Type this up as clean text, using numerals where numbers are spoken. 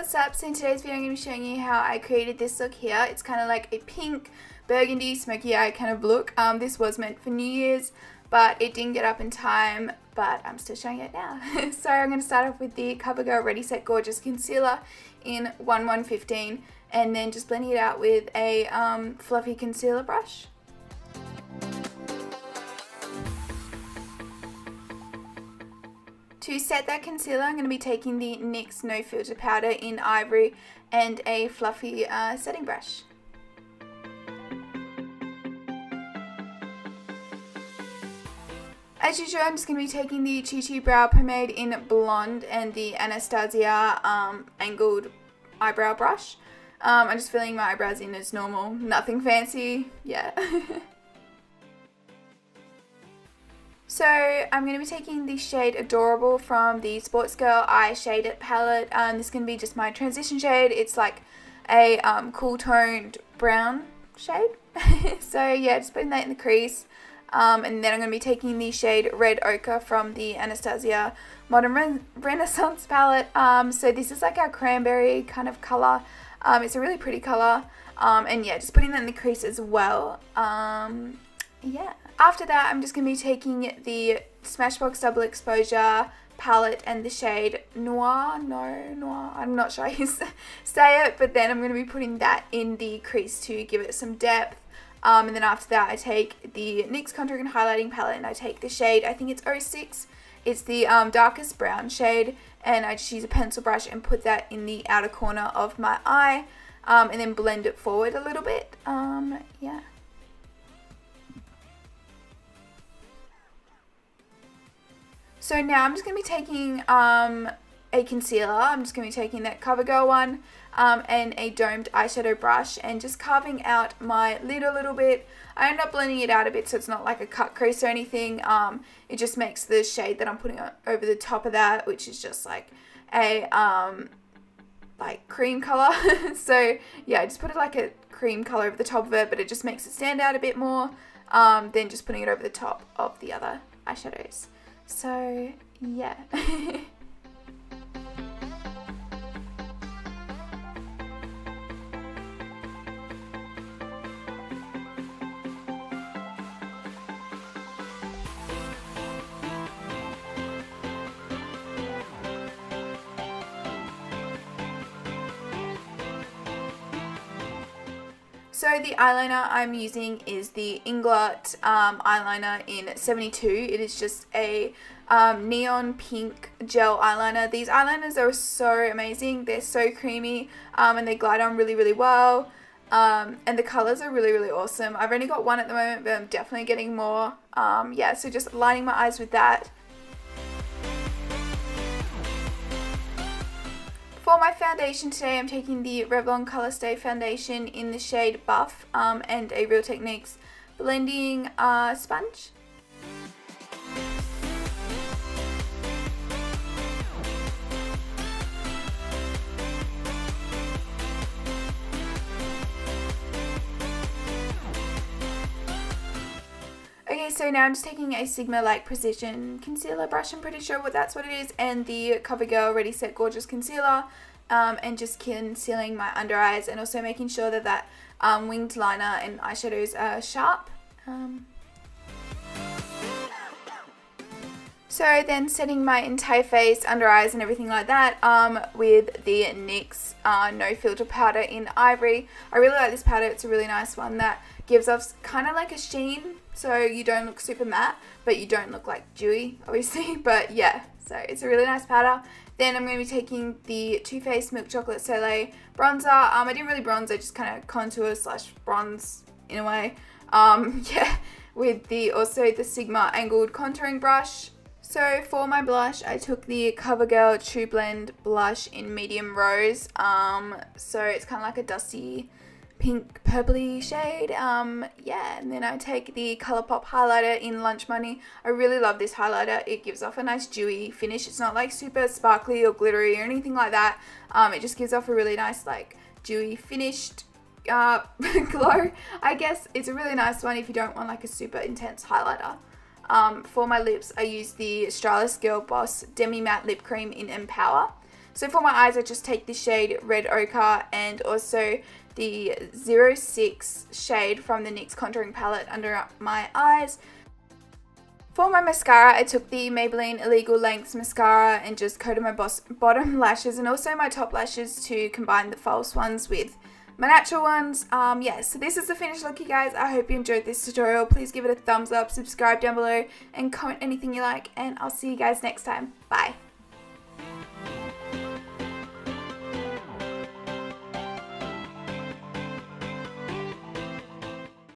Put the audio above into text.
what's up? So in today's video I'm going to be showing you how I created this look here. It's kind of like a pink, burgundy, smoky eye kind of look. This was meant for New Year's, but it didn't get up in time, but I'm still showing it now. So I'm going to start off with the CoverGirl Ready Set Gorgeous Concealer in 1115 and then just blending it out with a fluffy concealer brush. To set that concealer, I'm going to be taking the NYX No Filter Powder in Ivory and a fluffy setting brush. As usual, I'm just going to be taking the ChiChi Brow Pomade in Blonde and the Anastasia angled eyebrow brush. I'm just filling my eyebrows in as normal, nothing fancy, yeah. So I'm going to be taking the shade Adorable from the Sportsgirl Eye shade palette. This is going to be just my transition shade. It's like a cool toned brown shade. So yeah, just putting that in the crease. And then I'm going to be taking the shade Red Ochre from the Anastasia Modern Renaissance palette. So this is like our cranberry kind of colour. It's a really pretty colour. And yeah, just putting that in the crease as well. Yeah. After that, I'm just going to be taking the Smashbox Double Exposure palette and the shade Noir, I'm not sure how you say it, but then I'm going to be putting that in the crease to give it some depth. And then after that, I take the NYX Contouring and Highlighting palette and I take the shade, I think it's 06, it's the darkest brown shade, and I just use a pencil brush and put that in the outer corner of my eye, and then blend it forward a little bit, yeah. So now I'm just going to be taking a concealer. I'm just going to be taking that CoverGirl one and a domed eyeshadow brush and just carving out my lid a little bit. I end up blending it out a bit so it's not like a cut crease or anything. It just makes the shade that I'm putting over the top of that, which is just like a like cream color. So yeah, I just put it like a cream color over the top of it, but it just makes it stand out a bit more than just putting it over the top of the other eyeshadows. So, yeah. So the eyeliner I'm using is the Inglot eyeliner in 72. It is just a neon pink gel eyeliner. These eyeliners are so amazing. They're so creamy and they glide on really, really well. And the colours are really, really awesome. I've only got one at the moment, but I'm definitely getting more. Yeah, so just lining my eyes with that. For my foundation today, I'm taking the Revlon Colourstay foundation in the shade Buff and a Real Techniques blending sponge. Okay, so now I'm just taking a Sigma like precision concealer brush, I'm pretty sure that's what it is, and the CoverGirl Ready Set Gorgeous Concealer, and just concealing my under eyes and also making sure that that winged liner and eyeshadows are sharp. So then setting my entire face, under eyes and everything like that with the NYX No Filter Powder in Ivory. I really like this powder. It's a really nice one that gives off kind of like a sheen, so you don't look super matte, but you don't look like dewy, obviously. But yeah, so it's a really nice powder. Then I'm going to be taking the Too Faced Milk Chocolate Soleil bronzer. I didn't really bronze, I just kind of contour / bronze in a way. Yeah, with also the Sigma angled contouring brush. So for my blush, I took the CoverGirl True Blend blush in medium rose. So it's kind of like a dusty pink purpley shade. Yeah, and then I take the ColourPop highlighter in Lunch Money. I really love this highlighter. It gives off a nice dewy finish. It's not like super sparkly or glittery or anything like that. It just gives off a really nice like dewy finished glow, I guess. It's a really nice one if you don't want like a super intense highlighter. For my lips, I use the Australis Girlboss Demi Matte Lip Cream in Empower. So for my eyes, I just take the shade Red Ochre and also the 06 shade from the NYX Contouring palette under my eyes. For my mascara, I took the Maybelline Illegal Lengths mascara and just coated my bottom lashes and also my top lashes to combine the false ones with my natural ones. Yeah, so this is the finished look, you guys. I hope you enjoyed this tutorial. Please give it a thumbs up, subscribe down below, and comment anything you like, and I'll see you guys next time. Bye.